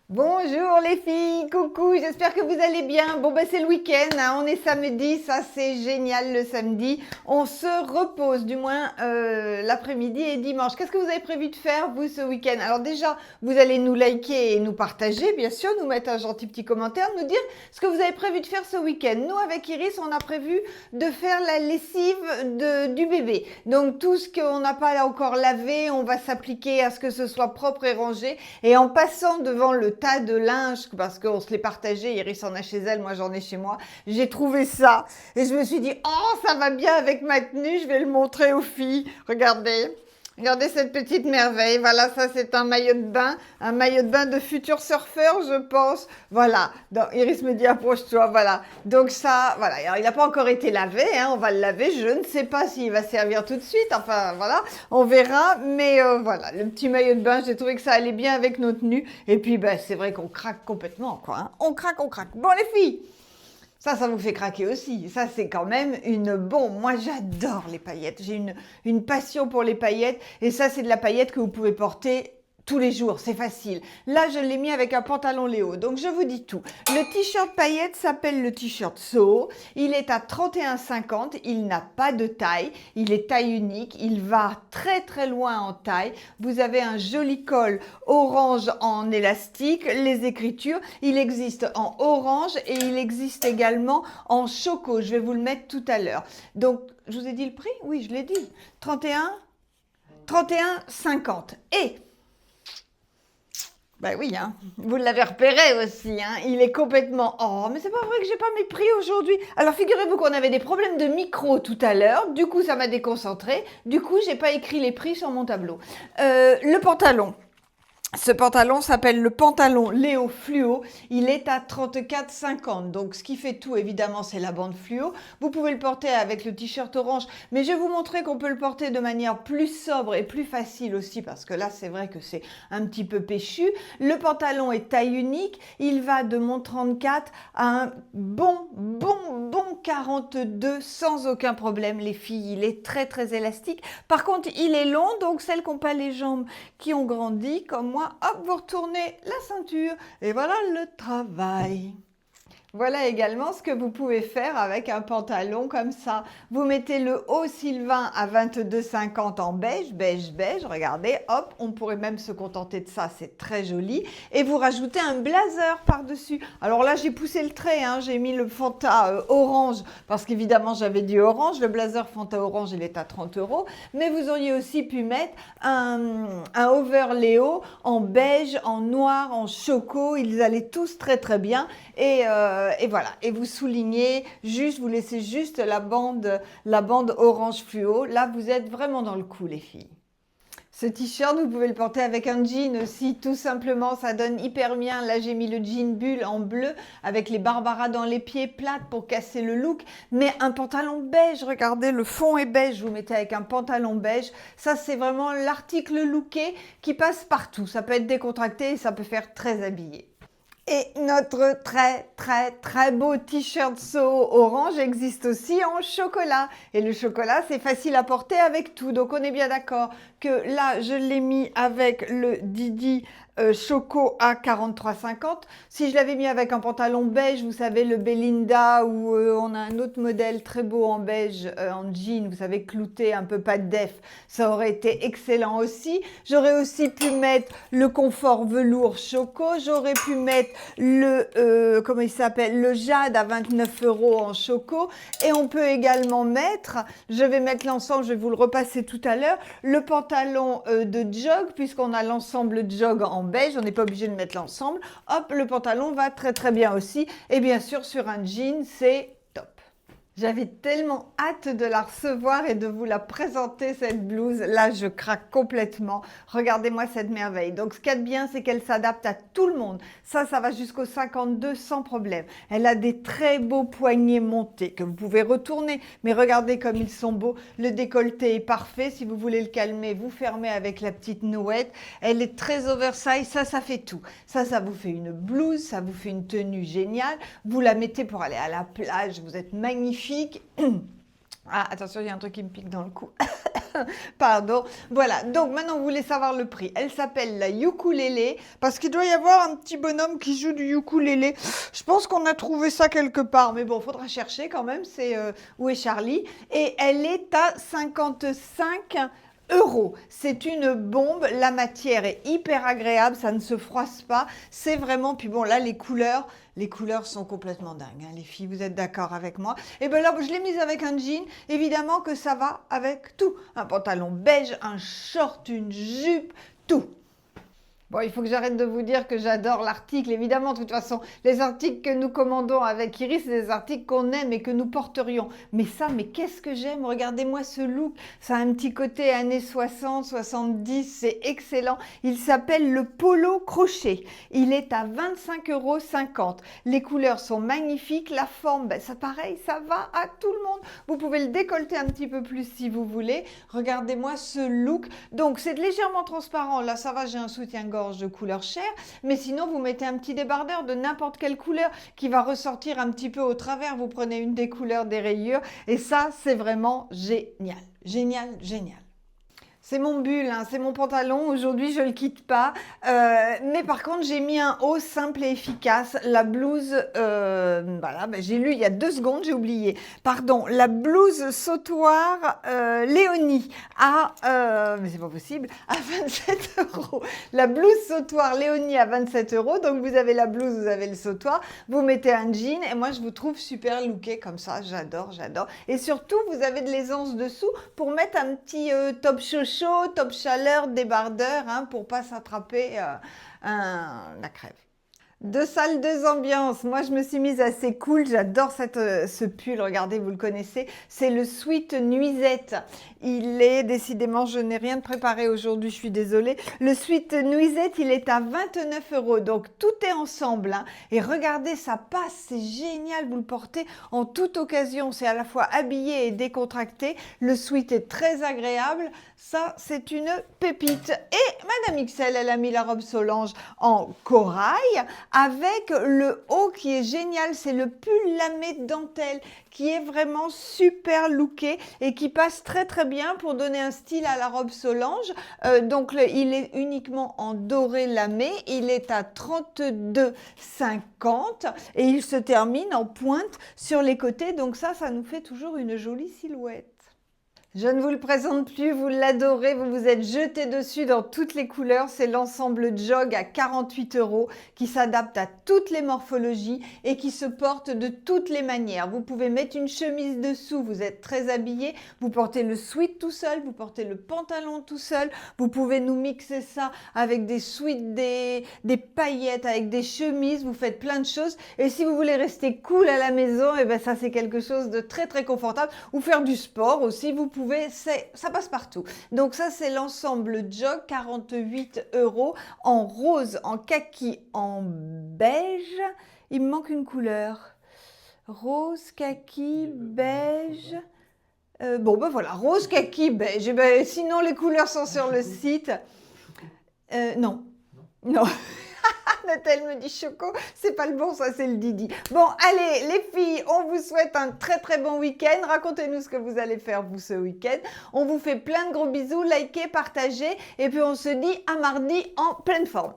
Bonjour les filles, coucou, j'espère que vous allez bien. Bon c'est le week-end, hein, on est samedi, ça c'est génial le samedi. On se repose, du moins l'après-midi et dimanche. Qu'est-ce que vous avez prévu de faire vous ce week-end? Alors déjà, vous allez nous liker et nous partager, bien sûr, nous mettre un gentil petit commentaire, nous dire ce que vous avez prévu de faire ce week-end. Nous avec Iris, on a prévu de faire la lessive du bébé. Donc tout ce qu'on n'a pas encore lavé, on va s'appliquer à ce que ce soit propre et rangé. Et en passant devant le tas de linge, parce qu'on se l'est partagé, Iris en a chez elle, moi j'en ai chez moi, j'ai trouvé ça et je me suis dit, oh ça va bien avec ma tenue, je vais le montrer aux filles, regardez. Regardez cette petite merveille, voilà, ça c'est un maillot de bain de futur surfeur, je pense. Voilà, donc, Iris me dit approche-toi, voilà. Donc ça, voilà, alors, il n'a pas encore été lavé, hein, on va le laver, je ne sais pas s'il va servir tout de suite, enfin voilà, on verra. Mais voilà, le petit maillot de bain, j'ai trouvé que ça allait bien avec nos tenues. Et puis c'est vrai qu'on craque complètement, quoi. Hein. On craque, on craque. Bon les filles, ça vous fait craquer aussi. Ça, c'est quand même une... Bon, moi, j'adore les paillettes. J'ai une passion pour les paillettes. Et ça, c'est de la paillette que vous pouvez porter tous les jours. C'est facile. Là, je l'ai mis avec un pantalon Léo. Donc, je vous dis tout. Le t-shirt paillette s'appelle le t-shirt Soho. Il est à 31,50. Il n'a pas de taille. Il est taille unique. Il va très, très loin en taille. Vous avez un joli col orange en élastique. Les écritures, il existe en orange et il existe également en choco. Je vais vous le mettre tout à l'heure. Donc, je vous ai dit le prix? Oui, je l'ai dit. 31,50. Et oui, hein. Vous l'avez repéré aussi, hein. Il est complètement... Oh, mais c'est pas vrai que j'ai pas mes prix aujourd'hui. Alors, figurez-vous qu'on avait des problèmes de micro tout à l'heure. Du coup, ça m'a déconcentré. Du coup, j'ai pas écrit les prix sur mon tableau. Le pantalon. Ce pantalon s'appelle le pantalon Léo Fluo. Il est à 34,50. Donc, ce qui fait tout, évidemment, c'est la bande fluo. Vous pouvez le porter avec le t-shirt orange, mais je vais vous montrer qu'on peut le porter de manière plus sobre et plus facile aussi, parce que là, c'est vrai que c'est un petit peu péchu. Le pantalon est taille unique. Il va de mon 34 à un bon 42 sans aucun problème, les filles. Il est très, très élastique. Par contre, il est long, donc celles qui n'ont pas les jambes qui ont grandi, comme moi, hop, vous retournez la ceinture et voilà le travail. Voilà également ce que vous pouvez faire avec un pantalon comme ça. Vous mettez le haut Sylvain à 22,50 en beige, regardez, hop, on pourrait même se contenter de ça, c'est très joli. Et vous rajoutez un blazer par-dessus. Alors là, j'ai poussé le trait, hein, j'ai mis le Fanta orange, parce qu'évidemment, j'avais dit orange. Le blazer Fanta orange, il est à 30 €. Mais vous auriez aussi pu mettre un over Léo en beige, en noir, en choco. Ils allaient tous très très bien. Et voilà, et vous soulignez juste, vous laissez juste la bande orange fluo. Là, vous êtes vraiment dans le coup, les filles. Ce t-shirt, vous pouvez le porter avec un jean aussi, tout simplement, ça donne hyper bien. Là, j'ai mis le jean bulle en bleu avec les Barbara dans les pieds plates pour casser le look. Mais un pantalon beige, regardez, le fond est beige, vous mettez avec un pantalon beige. Ça, c'est vraiment l'article looké qui passe partout. Ça peut être décontracté et ça peut faire très habillé. Et notre très beau t-shirt Soho orange existe aussi en chocolat. Et le chocolat, c'est facile à porter avec tout. Donc, on est bien d'accord que là, je l'ai mis avec le Didi Choco à 43,50. Si je l'avais mis avec un pantalon beige, vous savez, le Belinda, ou on a un autre modèle très beau en beige, en jean, vous savez, clouté, un peu pas de def, ça aurait été excellent aussi. J'aurais aussi pu mettre le confort velours choco. J'aurais pu mettre le, comment il s'appelle, le jade à 29 € en choco. Et on peut également mettre, je vais mettre l'ensemble, je vais vous le repasser tout à l'heure, le pantalon de jog, puisqu'on a l'ensemble jog en beige, on n'est pas obligé de mettre l'ensemble. Hop, le pantalon va très très bien aussi. Et bien sûr, sur un jean, c'est top. J'avais tellement hâte de la recevoir et de vous la présenter, cette blouse. Là, je craque complètement. Regardez-moi cette merveille. Donc, ce qu'il y a de bien, c'est qu'elle s'adapte à tout le monde. Ça va jusqu'au 52 sans problème. Elle a des très beaux poignets montés que vous pouvez retourner. Mais regardez comme ils sont beaux. Le décolleté est parfait. Si vous voulez le calmer, vous fermez avec la petite nouette. Elle est très oversize. Ça fait tout. Ça vous fait une blouse. Ça vous fait une tenue géniale. Vous la mettez pour aller à la plage. Vous êtes magnifique. Ah, attention, il y a un truc qui me pique dans le cou. Pardon. Voilà, donc maintenant vous voulez savoir le prix. Elle s'appelle la ukulélé parce qu'il doit y avoir un petit bonhomme qui joue du ukulélé. Je pense qu'on a trouvé ça quelque part, mais bon, faudra chercher quand même. C'est où est Charlie? Et elle est à 55 €. C'est une bombe, la matière est hyper agréable, ça ne se froisse pas, c'est vraiment, puis bon là les couleurs sont complètement dingues, hein, les filles, vous êtes d'accord avec moi? Et bien là, je l'ai mise avec un jean, évidemment que ça va avec tout, un pantalon beige, un short, une jupe, tout. Bon, il faut que j'arrête de vous dire que j'adore l'article. Évidemment, de toute façon, les articles que nous commandons avec Iris, c'est des articles qu'on aime et que nous porterions. Mais ça, mais qu'est-ce que j'aime! Regardez-moi ce look. Ça a un petit côté années 60, 70, c'est excellent. Il s'appelle le polo crochet. Il est à 25,50 €. Les couleurs sont magnifiques. La forme, ben, ça pareil, ça va à tout le monde. Vous pouvez le décolleter un petit peu plus si vous voulez. Regardez-moi ce look. Donc, c'est légèrement transparent. Là, ça va, j'ai un soutien-gorge de couleur chair, mais sinon vous mettez un petit débardeur de n'importe quelle couleur qui va ressortir un petit peu au travers, vous prenez une des couleurs des rayures et ça c'est vraiment génial, génial, génial. C'est mon bulle, hein, c'est mon pantalon, aujourd'hui je ne le quitte pas, mais par contre j'ai mis un haut simple et efficace, la blouse, voilà, ben, j'ai lu il y a 2 secondes, j'ai oublié, pardon, la blouse sautoir Léonie mais c'est pas possible, à 27 €. La blouse sautoir Léonie à 27 €, donc vous avez la blouse, vous avez le sautoir, vous mettez un jean et moi je vous trouve super looké comme ça, j'adore, j'adore. Et surtout vous avez de l'aisance dessous pour mettre un petit top chaud, top chaleur, débardeur, hein, pour pas s'attraper la crève. 2 salles, 2 ambiances. Moi, je me suis mise assez cool. J'adore ce pull. Regardez, vous le connaissez. C'est le Sweet Nuisette. Il est, décidément, je n'ai rien de préparé aujourd'hui. Je suis désolée. Le Sweet Nuisette, il est à 29 €. Donc, tout est ensemble, hein. Et regardez, ça passe. C'est génial. Vous le portez en toute occasion. C'est à la fois habillé et décontracté. Le sweat est très agréable. Ça, c'est une pépite. Et Madame XL, elle a mis la robe Solange en corail avec le haut qui est génial, c'est le pull lamé de dentelle qui est vraiment super looké et qui passe très très bien pour donner un style à la robe Solange. Donc il est uniquement en doré lamé, il est à 32,50 et il se termine en pointe sur les côtés, donc ça nous fait toujours une jolie silhouette. Je ne vous le présente plus, vous l'adorez, vous vous êtes jeté dessus dans toutes les couleurs. C'est l'ensemble jog à 48 € qui s'adapte à toutes les morphologies et qui se porte de toutes les manières. Vous pouvez mettre une chemise dessous, vous êtes très habillé, vous portez le sweat tout seul, vous portez le pantalon tout seul, vous pouvez nous mixer ça avec des sweats, des paillettes, avec des chemises, vous faites plein de choses. Et si vous voulez rester cool à la maison, et ben ça c'est quelque chose de très très confortable. Ou faire du sport aussi, vous pouvez. Ça passe partout. Donc ça, c'est l'ensemble jog, 48 € en rose, en kaki, en beige. Il me manque une couleur. Rose, kaki, beige. Bon, ben voilà, rose, kaki, beige. Et ben, sinon, les couleurs sont sur le site. Non. Non. Nathalie me dit Choco, c'est pas le bon, ça c'est le Didi. Bon, allez, les filles, on vous souhaite un très très bon week-end. Racontez-nous ce que vous allez faire vous ce week-end. On vous fait plein de gros bisous, likez, partagez, et puis on se dit à mardi en pleine forme.